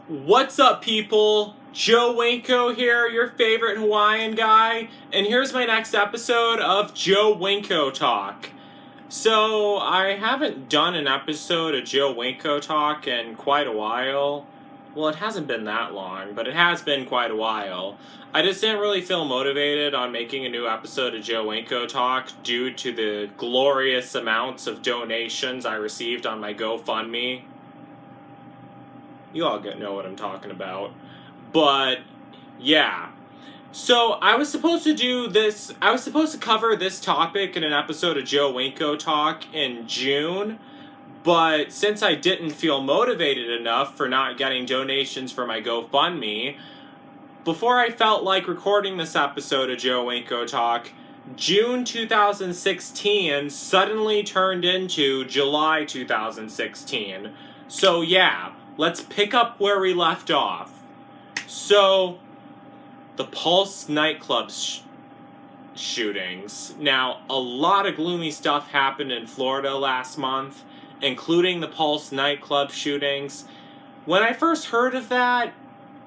What's up, people? Joe Winko here, your favorite Hawaiian guy, and here's my next episode of Joe Winko Talk. So, I haven't done an episode of Joe Winko Talk in quite a while. Well, it hasn't been that long, but it has been quite a while. I just didn't really feel motivated on making a new episode of Joe Winko Talk due to the glorious amounts of donations I received on my GoFundMe. You all know what I'm talking about. But, yeah. So, I was supposed to cover this topic in an episode of Joe Winko Talk in June, but since I didn't feel motivated enough for not getting donations for my GoFundMe, before I felt like recording this episode of Joe Winko Talk, June 2016 suddenly turned into July 2016. So, yeah. Let's pick up where we left off. So, the Pulse nightclub shootings. Now, a lot of gloomy stuff happened in Florida last month, including the Pulse nightclub shootings. When I first heard of that,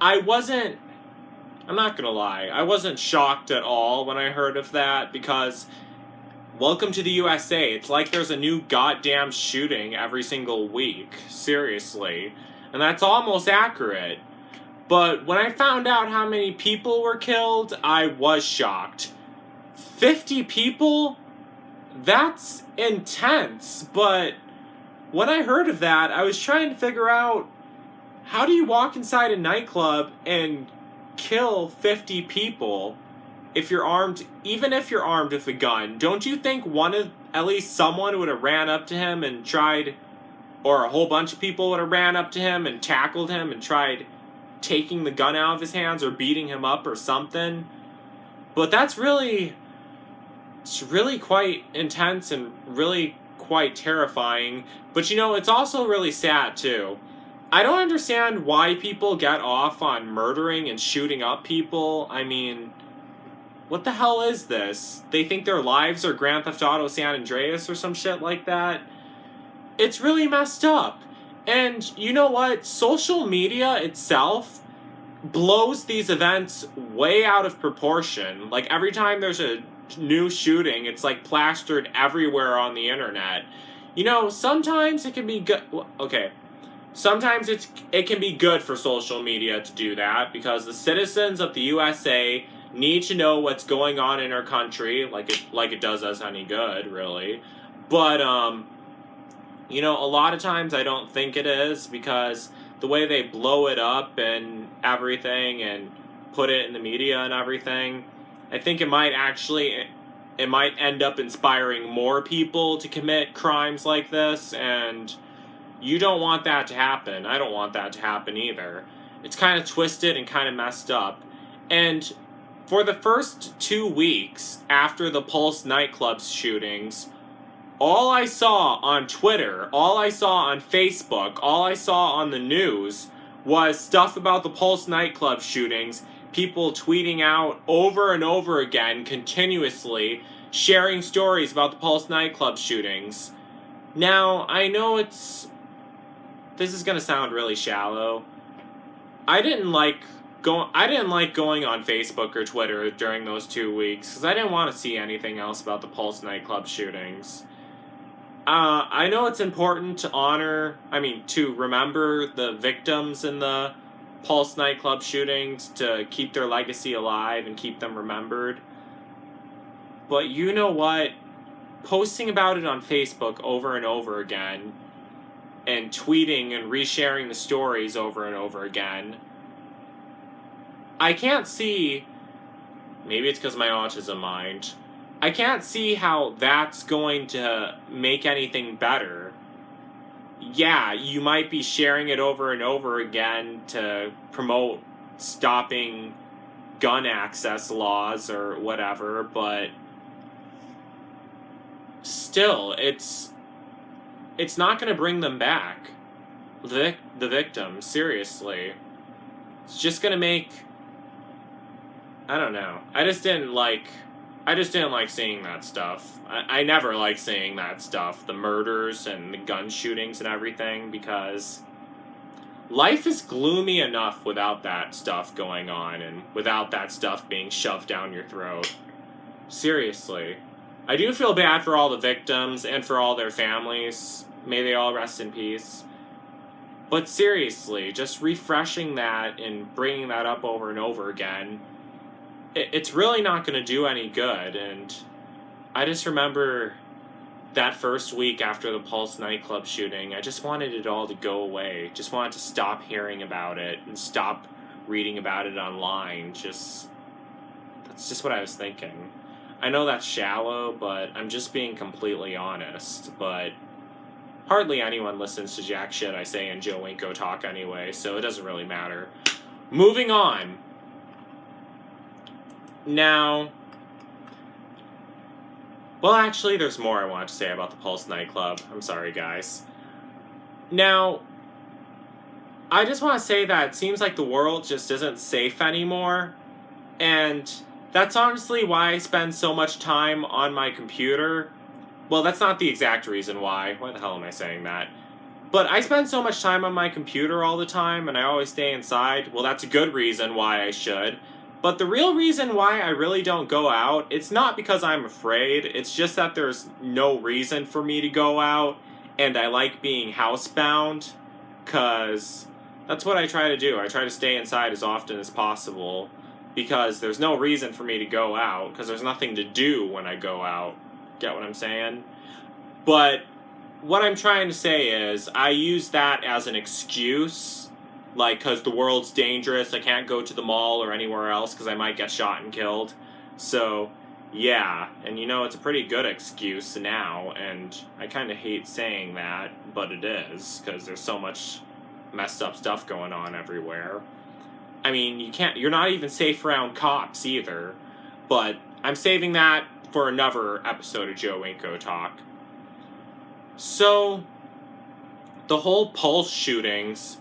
I'm not gonna lie, I wasn't shocked at all when I heard of that, because welcome to the USA. It's like there's a new goddamn shooting every single week. Seriously. And that's almost accurate. But when I found out how many people were killed, I was shocked. 50 people? That's intense. But when I heard of that, I was trying to figure out, how do you walk inside a nightclub and kill 50 people if you're armed, even if you're armed with a gun? Don't you think at least someone would have ran up to him and tried, or a whole bunch of people would have ran up to him and tackled him and tried taking the gun out of his hands or beating him up or something? But it's really quite intense and really quite terrifying. But it's also really sad too. I don't understand why people get off on murdering and shooting up people. I mean, what the hell is this? They think their lives are Grand Theft Auto San Andreas or some shit like that? It's really messed up. And you know what? Social media itself blows these events way out of proportion. Like, every time there's a new shooting, it's like plastered everywhere on the internet. Sometimes it can be good. Okay. Sometimes it can be good for social media to do that, because the citizens of the USA need to know what's going on in our country, like it does us any good, really. But a lot of times I don't think it is, because the way they blow it up and everything and put it in the media and everything, I think it might end up inspiring more people to commit crimes like this, and you don't want that to happen. I don't want that to happen either. It's kind of twisted and kind of messed up. And for the first 2 weeks after the Pulse nightclub shootings, all I saw on Twitter, all I saw on Facebook, all I saw on the news was stuff about the Pulse nightclub shootings, people tweeting out over and over again, continuously, sharing stories about the Pulse nightclub shootings. Now, I know this is gonna sound really shallow. I didn't like going on Facebook or Twitter during those 2 weeks, because I didn't want to see anything else about the Pulse nightclub shootings. I know it's important to remember the victims in the Pulse nightclub shootings, to keep their legacy alive and keep them remembered. But you know what? Posting about it on Facebook over and over again, and tweeting and resharing the stories over and over again, I can't see, maybe it's because of my autism mind, I can't see how that's going to make anything better. Yeah, you might be sharing it over and over again to promote stopping gun access laws or whatever, but still, it's not going to bring them back. The victims, seriously. It's just going to make, I don't know. I just didn't like seeing that stuff. I never like seeing that stuff. The murders and the gun shootings and everything, because life is gloomy enough without that stuff going on and without that stuff being shoved down your throat. Seriously. I do feel bad for all the victims and for all their families. May they all rest in peace. But seriously, just refreshing that and bringing that up over and over again, it's really not going to do any good. And I just remember that first week after the Pulse nightclub shooting, I just wanted it all to go away. Just wanted to stop hearing about it and stop reading about it online. That's just what I was thinking. I know that's shallow, but I'm just being completely honest. But hardly anyone listens to jack shit I say in Joe Winko talk anyway, so it doesn't really matter. Moving on. Now, well, actually, there's more I want to say about the Pulse nightclub. I'm sorry, guys. Now, I just want to say that it seems like the world just isn't safe anymore, and that's honestly why I spend so much time on my computer. Well, that's not the exact reason why. Why the hell am I saying that? But I spend so much time on my computer all the time, and I always stay inside. Well, that's a good reason why I should. But the real reason why I really don't go out, it's not because I'm afraid. It's just that there's no reason for me to go out, and I like being housebound, because that's what I try to do. I try to stay inside as often as possible, because there's no reason for me to go out, because there's nothing to do when I go out. Get what I'm saying? But what I'm trying to say is, I use that as an excuse, like, because the world's dangerous, I can't go to the mall or anywhere else because I might get shot and killed. So, yeah, and you know, it's a pretty good excuse now, and I kind of hate saying that, but it is, because there's so much messed up stuff going on everywhere. I mean, you're not even safe around cops either, but I'm saving that for another episode of Joe Winko Talk. So, the whole Pulse shootings,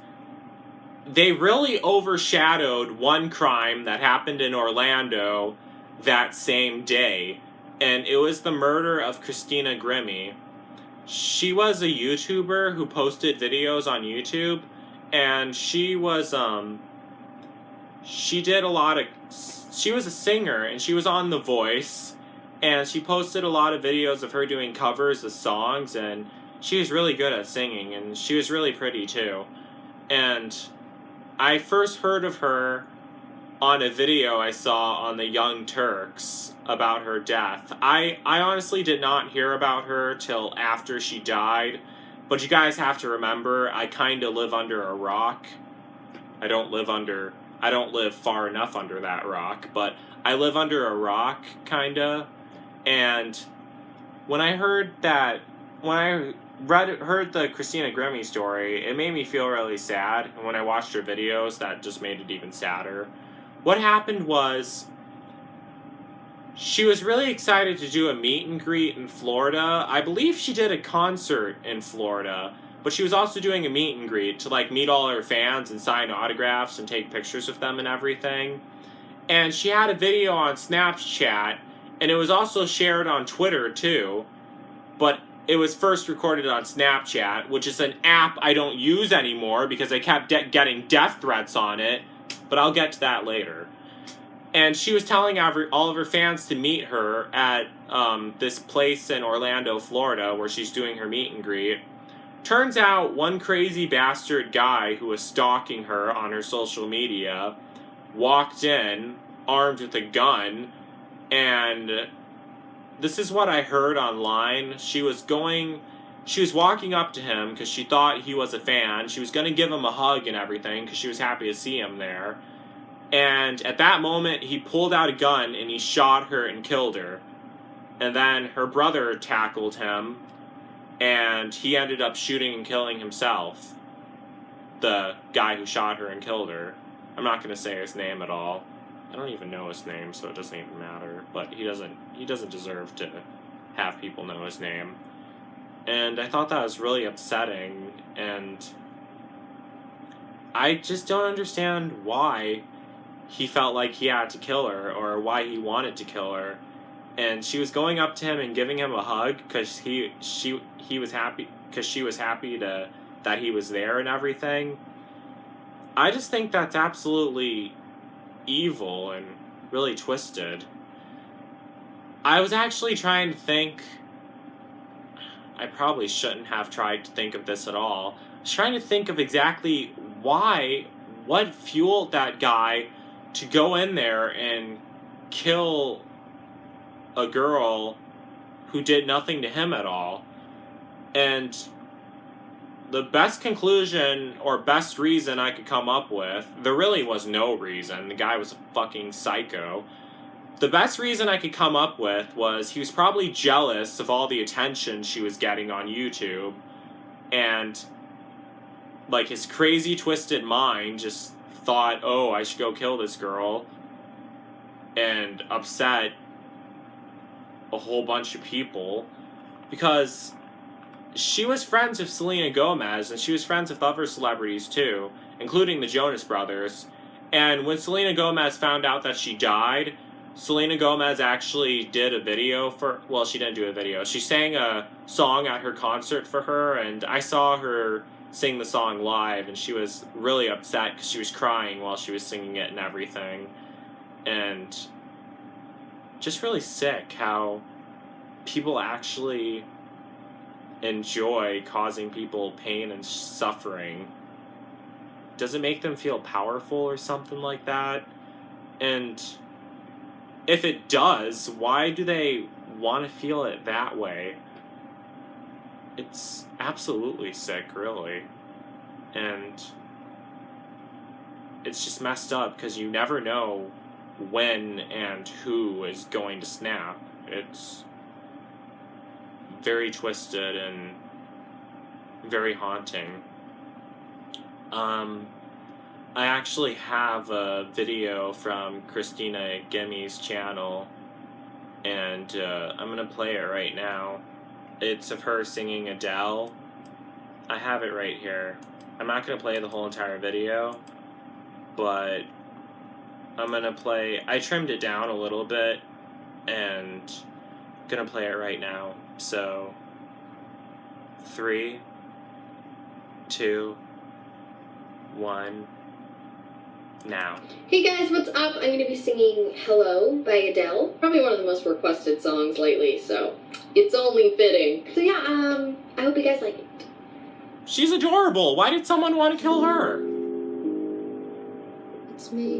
they really overshadowed one crime that happened in Orlando that same day, and it was the murder of Christina Grimmie. She was a YouTuber who posted videos on YouTube, and she was a singer, and she was on The Voice, and she posted a lot of videos of her doing covers of songs, and she was really good at singing, and she was really pretty too. And I first heard of her on a video I saw on the Young Turks about her death. I honestly did not hear about her till after she died, but you guys have to remember, I kind of live under a rock. I don't live far enough under that rock, but I live under a rock, kinda. And when I heard the Christina Grimmie story, it made me feel really sad, and when I watched her videos, that just made it even sadder. What happened was, she was really excited to do a meet and greet in Florida. I believe she did a concert in Florida, but she was also doing a meet and greet to, like, meet all her fans and sign autographs and take pictures with them and everything. And she had a video on Snapchat, and it was also shared on Twitter too, but it was first recorded on Snapchat, which is an app I don't use anymore because I kept getting death threats on it, but I'll get to that later. And she was telling all of her fans to meet her at this place in Orlando, Florida, where she's doing her meet and greet. Turns out one crazy bastard guy who was stalking her on her social media walked in, armed with a gun, and this is what I heard online. She was walking up to him because she thought he was a fan. She was going to give him a hug and everything because she was happy to see him there. And at that moment, he pulled out a gun and he shot her and killed her. And then her brother tackled him, and he ended up shooting and killing himself. The guy who shot her and killed her. I'm not going to say his name at all. I don't even know his name, so it doesn't even matter. But he doesn't deserve to have people know his name. And I thought that was really upsetting, and I just don't understand why he felt like he had to kill her, or why he wanted to kill her. And she was going up to him and giving him a hug because he was happy, because she was happy that he was there and everything. I just think that's absolutely evil and really twisted. I was actually trying to think. I probably shouldn't have tried to think of this at all. I was trying to think of exactly what fueled that guy to go in there and kill a girl who did nothing to him at all. And the best conclusion or best reason I could come up with, there really was no reason. The guy was a fucking psycho. The best reason I could come up with was he was probably jealous of all the attention she was getting on YouTube, and like his crazy twisted mind just thought, oh, I should go kill this girl, and upset a whole bunch of people, because she was friends with Selena Gomez, and she was friends with other celebrities too, including the Jonas Brothers. And when Selena Gomez found out that she died, Selena Gomez actually did a video for, well, she didn't do a video. She sang a song at her concert for her, and I saw her sing the song live, and she was really upset because she was crying while she was singing it and everything. And just really sick how people actually enjoy causing people pain and suffering. Does it make them feel powerful or something like that? And if it does, why do they want to feel it that way? It's absolutely sick, really. And it's just messed up because you never know when and who is going to snap. It's very twisted and very haunting. I actually have a video from Christina Grimmie's channel, and I'm gonna play it right now. It's of her singing Adele. I have it right here. I'm not gonna play the whole entire video, but I'm gonna play. I trimmed it down a little bit, and I'm gonna play it right now. So, 3, 2, 1. Now. Hey guys, what's up? I'm going to be singing Hello by Adele. Probably one of the most requested songs lately, so it's only fitting. So yeah, I hope you guys like it. She's adorable. Why did someone want to kill her? It's me.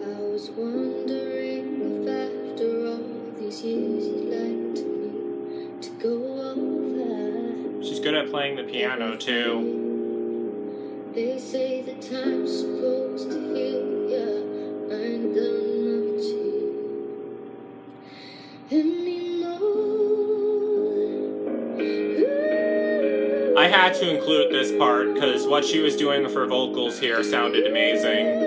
I was wondering if after all these years you'd like me to go over. She's good at playing the piano too. They say the time's supposed to heal ya. I ain't done much anymore. I had to include this part because what she was doing with her vocals here sounded amazing.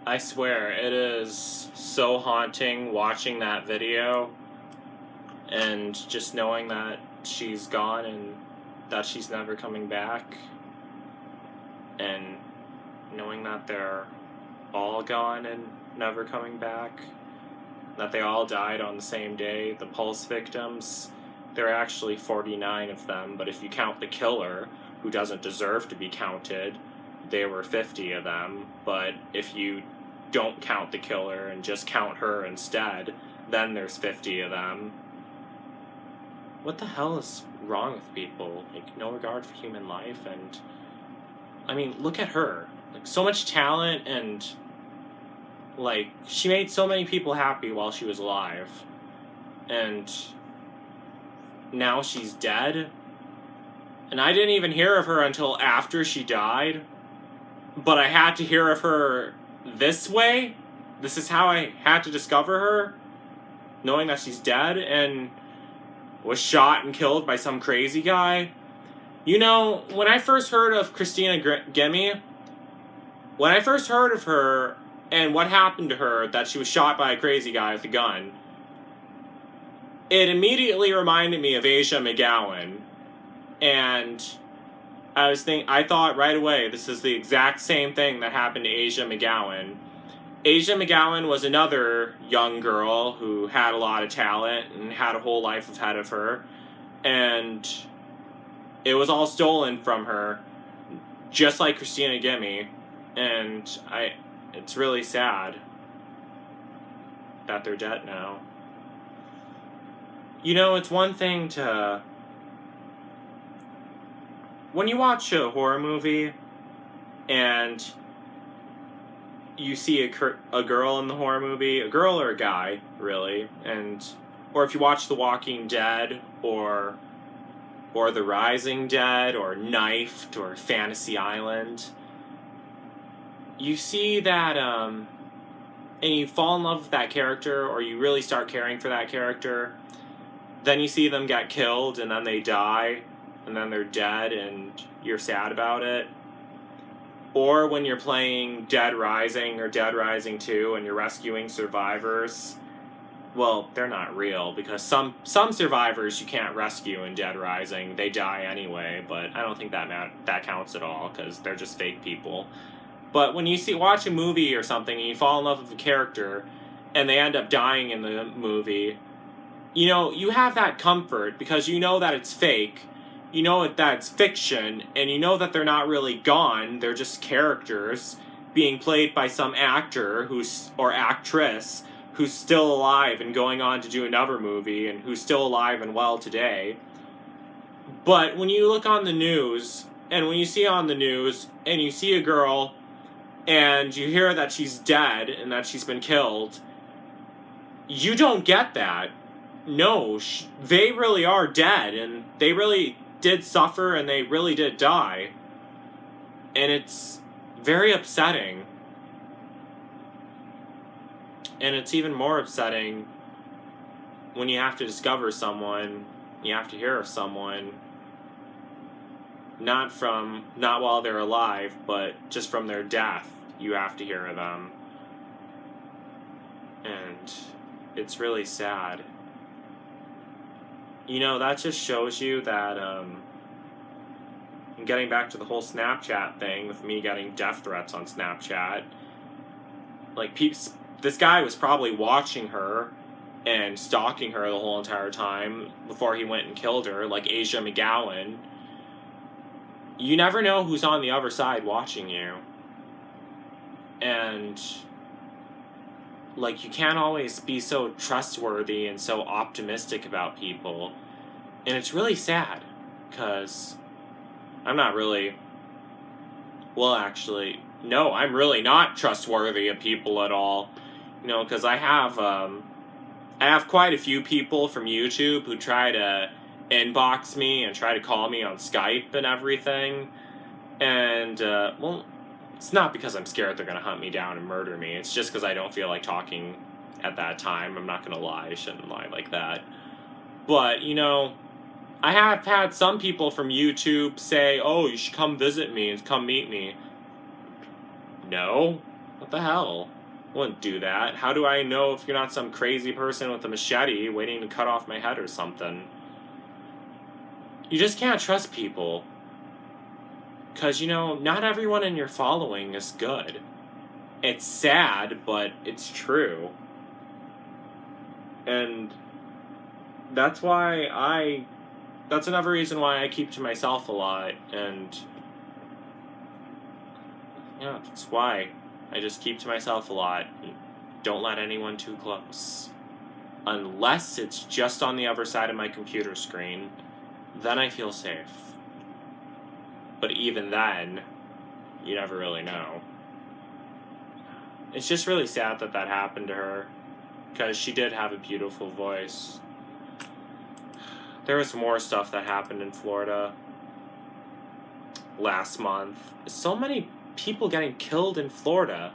I swear, it is so haunting watching that video and just knowing that she's gone and that she's never coming back, and knowing that they're all gone and never coming back, that they all died on the same day. The Pulse victims, there are actually 49 of them, but if you count the killer, who doesn't deserve to be counted, there were 50 of them. But if you don't count the killer and just count her instead, then there's 50 of them. What the hell is wrong with people? Like, no regard for human life, and I mean, look at her. Like, so much talent, and like, she made so many people happy while she was alive. And now she's dead. And I didn't even hear of her until after she died. But I had to hear of her this way. This is how I had to discover her. Knowing that she's dead and was shot and killed by some crazy guy. You know, when I first heard of Christina Grimmie, when I first heard of her and what happened to her, that she was shot by a crazy guy with a gun, it immediately reminded me of Asia McGowan. And I thought right away, this is the exact same thing that happened to Asia McGowan. Asia McGowan was another young girl who had a lot of talent and had a whole life ahead of her. And it was all stolen from her, just like Christina Grimmie. And it's really sad that they're dead now. You know, it's one thing to... When you watch a horror movie and you see a girl in the horror movie, a girl or a guy, really, or if you watch The Walking Dead or The Rising Dead or Knifed or Fantasy Island, you see that, and you fall in love with that character, or you really start caring for that character, then you see them get killed, and then they die, and then they're dead, and you're sad about it. Or when you're playing Dead Rising or Dead Rising 2 and you're rescuing survivors, well, they're not real, because some survivors you can't rescue in Dead Rising. They die anyway, but I don't think that counts at all, because they're just fake people. But when you watch a movie or something and you fall in love with a character and they end up dying in the movie, you know, you have that comfort because you know that it's fake. You know that it's fiction, and you know that they're not really gone. They're just characters being played by some actor or actress who's still alive and going on to do another movie and who's still alive and well today. But when you look on the news, and when you see on the news, and you see a girl, and you hear that she's dead and that she's been killed, you don't get that. No, they really are dead, and they really did suffer, and they really did die. And it's very upsetting. And it's even more upsetting when you have to discover someone, you have to hear of someone, not while they're alive, but just from their death, you have to hear of them. And it's really sad. You know, that just shows you that, getting back to the whole Snapchat thing, with me getting death threats on Snapchat, like, this guy was probably watching her and stalking her the whole entire time before he went and killed her, like Asia McGowan. You never know who's on the other side watching you. And like, you can't always be so trustworthy and so optimistic about people. And it's really sad, because I'm not really... Well, actually, no, I'm really not trustworthy of people at all. You know, because I have quite a few people from YouTube who try to inbox me and try to call me on Skype and everything. And, well, it's not because I'm scared they're going to hunt me down and murder me. It's just because I don't feel like talking at that time. I'm not going to lie. I shouldn't lie like that. But, you know, I have had some people from YouTube say, oh, you should come visit me and come meet me. No? What the hell? I wouldn't do that. How do I know if you're not some crazy person with a machete waiting to cut off my head or something? You just can't trust people. Because, you know, not everyone in your following is good. It's sad, but it's true. And that's why that's another reason why I keep to myself a lot. And yeah, that's why I just keep to myself a lot. Don't let anyone too close. unless it's just on the other side of my computer screen, then I feel safe. But even then, you never really know. It's just really sad that that happened to her, because she did have a beautiful voice. There was more stuff that happened in Florida last month. So many people getting killed in Florida.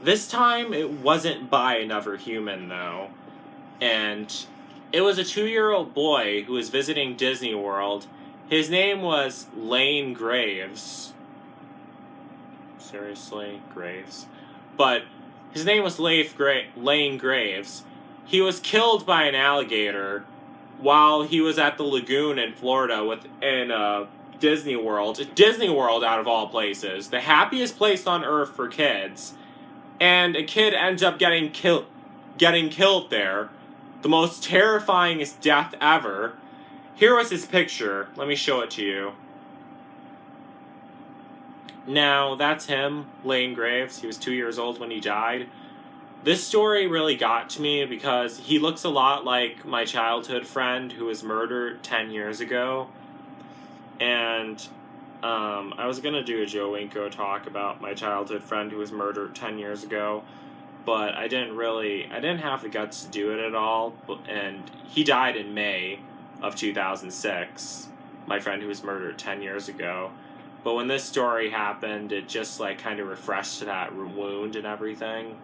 This time, it wasn't by another human, though. And it was a 2-year-old boy who was visiting Disney World. His name was Lane Graves. Seriously? Graves? But his name was Lane Graves. He was killed by an alligator while he was at the lagoon in Florida in Disney World. Disney World, out of all places. The happiest place on earth for kids. And a kid ends up getting killed there. The most terrifyingest death ever. Here was his picture. Let me show it to you. Now, that's him, Lane Graves. He was 2 years old when he died. This story really got to me because he looks a lot like my childhood friend who was murdered 10 years ago. And I was going to do a Joe Winko talk about my childhood friend who was murdered 10 years ago, but I didn't have the guts to do it at all. And he died in May of 2006, my friend who was murdered 10 years ago. But when this story happened, it just like kind of refreshed that wound and everything.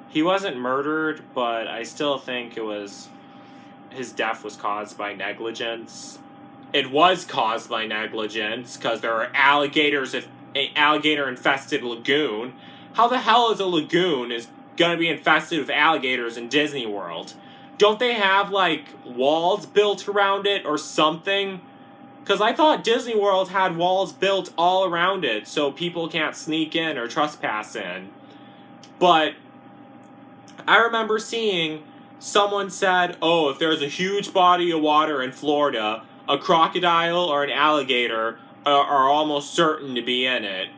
He wasn't murdered, but I still think his death was caused by negligence. It was caused by negligence, because there are alligators in an alligator-infested lagoon. How the hell is a lagoon gonna be infested with alligators in Disney World? Don't they have, like, walls built around it or something? Because I thought Disney World had walls built all around it so people can't sneak in or trespass in. But I remember seeing someone said, oh, if there's a huge body of water in Florida, a crocodile or an alligator are almost certain to be in it.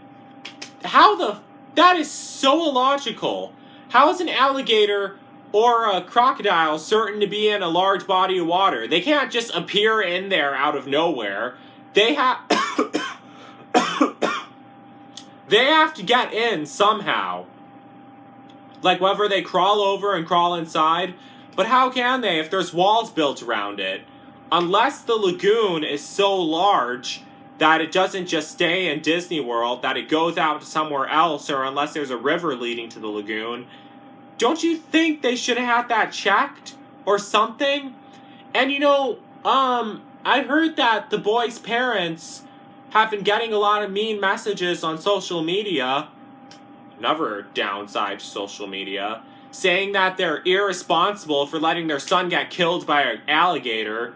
That is so illogical. How is an alligator or a crocodile certain to be in a large body of water? They can't just appear in there out of nowhere. They have they have to get in somehow. Like whether they crawl over and crawl inside. But how can they if there's walls built around it? Unless the lagoon is so large that it doesn't just stay in Disney World, that it goes out to somewhere else, or unless there's a river leading to the lagoon. Don't you think they should have had that checked? Or something? And I heard that the boy's parents have been getting a lot of mean messages on social media, another downside to social media, saying that they're irresponsible for letting their son get killed by an alligator.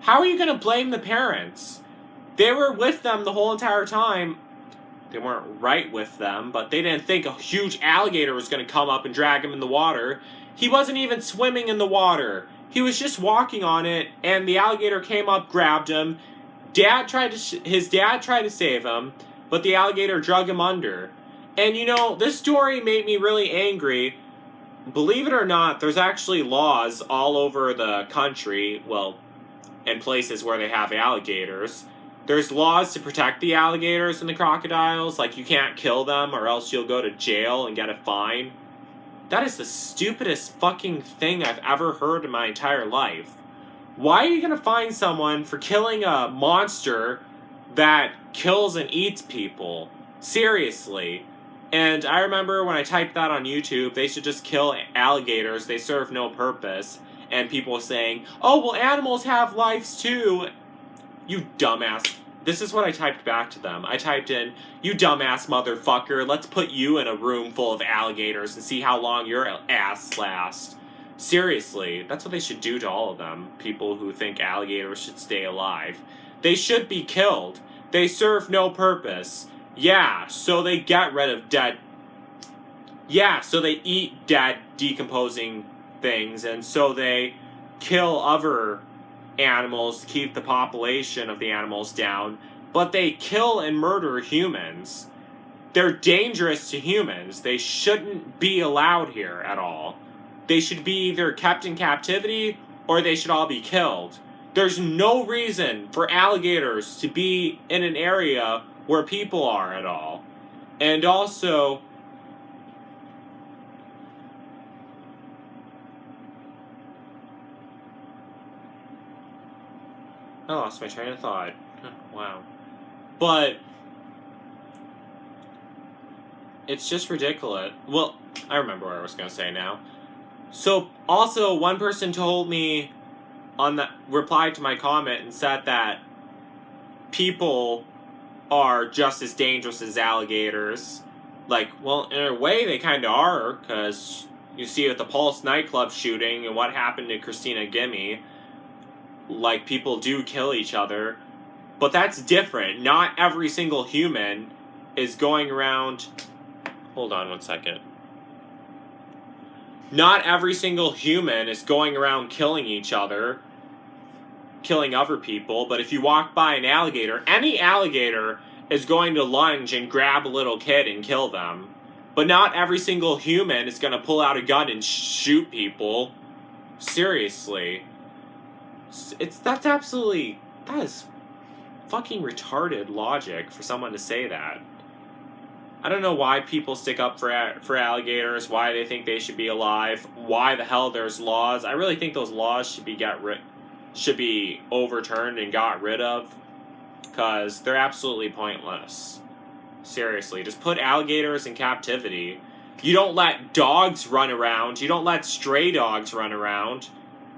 How are you going to blame the parents? They were with them the whole entire time. They weren't right with them, but they didn't think a huge alligator was going to come up and drag him in the water. He wasn't even swimming in the water. He was just walking on it, and the alligator came up, grabbed him. His dad tried to save him, but the alligator drug him under. And this story made me really angry. Believe it or not, there's actually laws all over the country, well, in places where they have alligators. There's laws to protect the alligators and the crocodiles, like you can't kill them or else you'll go to jail and get a fine. That is the stupidest fucking thing I've ever heard in my entire life. Why are you gonna fine someone for killing a monster that kills and eats people? Seriously. And I remember when I typed that on YouTube, they should just kill alligators, they serve no purpose. And people saying, oh, well, animals have lives too. You dumbass. This is what I typed back to them. I typed in, you dumbass motherfucker, let's put you in a room full of alligators and see how long your ass lasts. Seriously, that's what they should do to all of them. People who think alligators should stay alive. They should be killed. They serve no purpose. Yeah, so they get rid of dead... Yeah, so they eat dead, decomposing things, and so they kill other animals to keep the population of the animals down, but they kill and murder humans. They're dangerous to humans. They shouldn't be allowed here at all. they should be either kept in captivity or they should all be killed. There's no reason for alligators to be in an area where people are at all. And also, I lost my train of thought. Wow. But it's just ridiculous. Well, I remember what I was going to say now. So, also, one person told me replied to my comment and said that people are just as dangerous as alligators. Like, well, in a way they kind of are, because you see with the Pulse nightclub shooting and what happened to Christina Grimmie, like, people do kill each other. But that's different. Not every single human is going around... Hold on one second. Not every single human is going around killing each other, killing other people, but if you walk by an alligator, any alligator is going to lunge and grab a little kid and kill them. But not every single human is going to pull out a gun and shoot people. Seriously. That is fucking retarded logic for someone to say that. I don't know why people stick up for alligators, why they think they should be alive, why the hell there's laws. I really think those laws should be overturned and got rid of, because they're absolutely pointless. Seriously, just put alligators in captivity. You don't let dogs run around. You don't let stray dogs run around.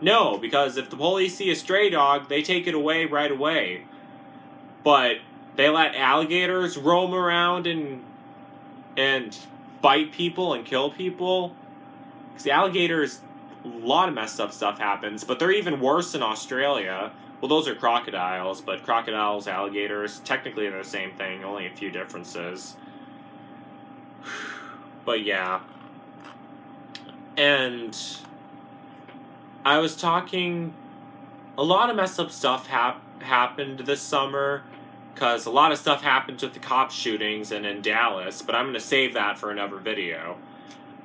No, because if the police see a stray dog, they take it away right away. But they let alligators roam around and bite people and kill people. Because the alligators, a lot of messed up stuff happens, but they're even worse in Australia. Well, those are crocodiles, but crocodiles, alligators, technically they're the same thing, only a few differences. But yeah. And I was talking, a lot of messed up stuff happened this summer, because a lot of stuff happened with the cop shootings and in Dallas, but I'm going to save that for another video.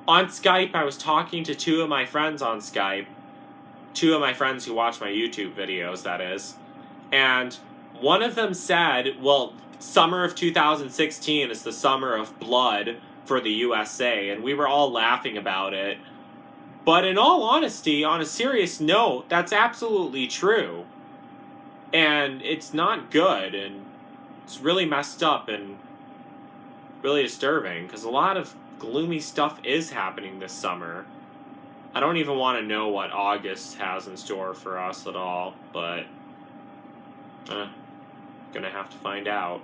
On Skype, I was talking to two of my friends on Skype. Two of my friends who watch my YouTube videos, that is. And one of them said, well, summer of 2016 is the summer of blood for the USA, and we were all laughing about it. But in all honesty, on a serious note, that's absolutely true. And it's not good, and it's really messed up and really disturbing, because a lot of gloomy stuff is happening this summer. I don't even want to know what August has in store for us at all, but gonna have to find out.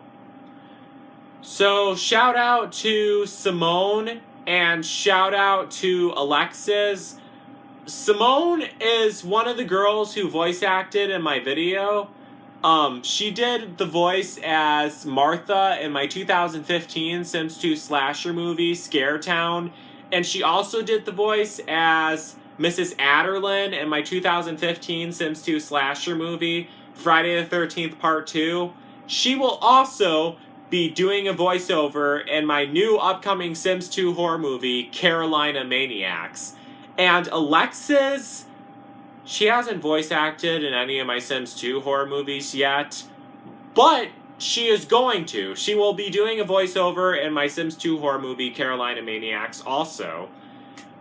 So, shout out to Simone and shout out to Alexis. Simone is one of the girls who voice acted in my video. She did the voice as Martha in my 2015 Sims 2 slasher movie, Scare Town, and she also did the voice as Mrs. Adderlin in my 2015 Sims 2 slasher movie, Friday the 13th Part 2. She will also be doing a voiceover in my new upcoming Sims 2 horror movie, Carolina Maniacs. And Alexis, she hasn't voice acted in any of my Sims 2 horror movies yet, but she is going to. She will be doing a voiceover in my Sims 2 horror movie, Carolina Maniacs, also.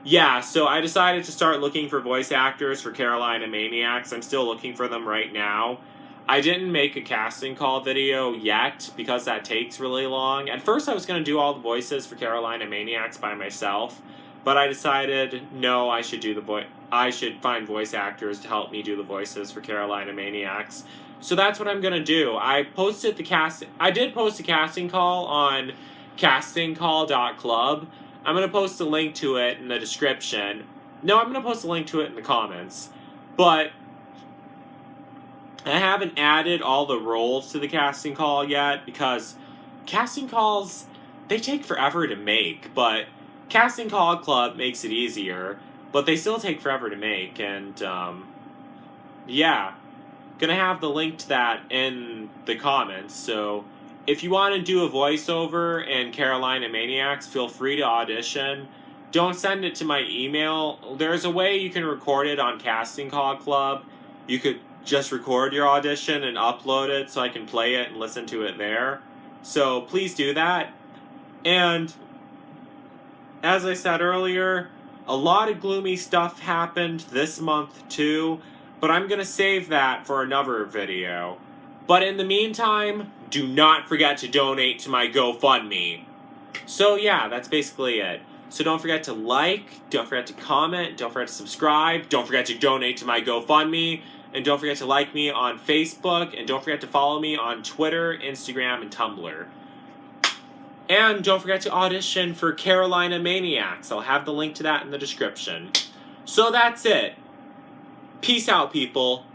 Yeah, so I decided to start looking for voice actors for Carolina Maniacs. I'm still looking for them right now. I didn't make a casting call video yet, because that takes really long. At first I was going to do all the voices for Carolina Maniacs by myself, but I decided, no, I should find voice actors to help me do the voices for Carolina Maniacs. So that's what I'm gonna do. I did post a casting call on castingcall.club. I'm gonna post a link to it in the description. No, I'm gonna post a link to it in the comments. But I haven't added all the roles to the casting call yet, because casting calls, they take forever to make, but Casting Call Club makes it easier, but they still take forever to make, and, yeah. Gonna have the link to that in the comments, so if you want to do a voiceover in Carolina Maniacs, feel free to audition. don't send it to my email. There's a way you can record it on Casting Call Club. You could just record your audition and upload it so I can play it and listen to it there. So please do that. And as I said earlier, a lot of gloomy stuff happened this month too, but I'm going to save that for another video. But in the meantime, do not forget to donate to my GoFundMe. So yeah, that's basically it. So don't forget to like, don't forget to comment, don't forget to subscribe, don't forget to donate to my GoFundMe, and don't forget to like me on Facebook, and don't forget to follow me on Twitter, Instagram, and Tumblr. And don't forget to audition for Carolina Maniacs. I'll have the link to that in the description. So that's it. Peace out, people.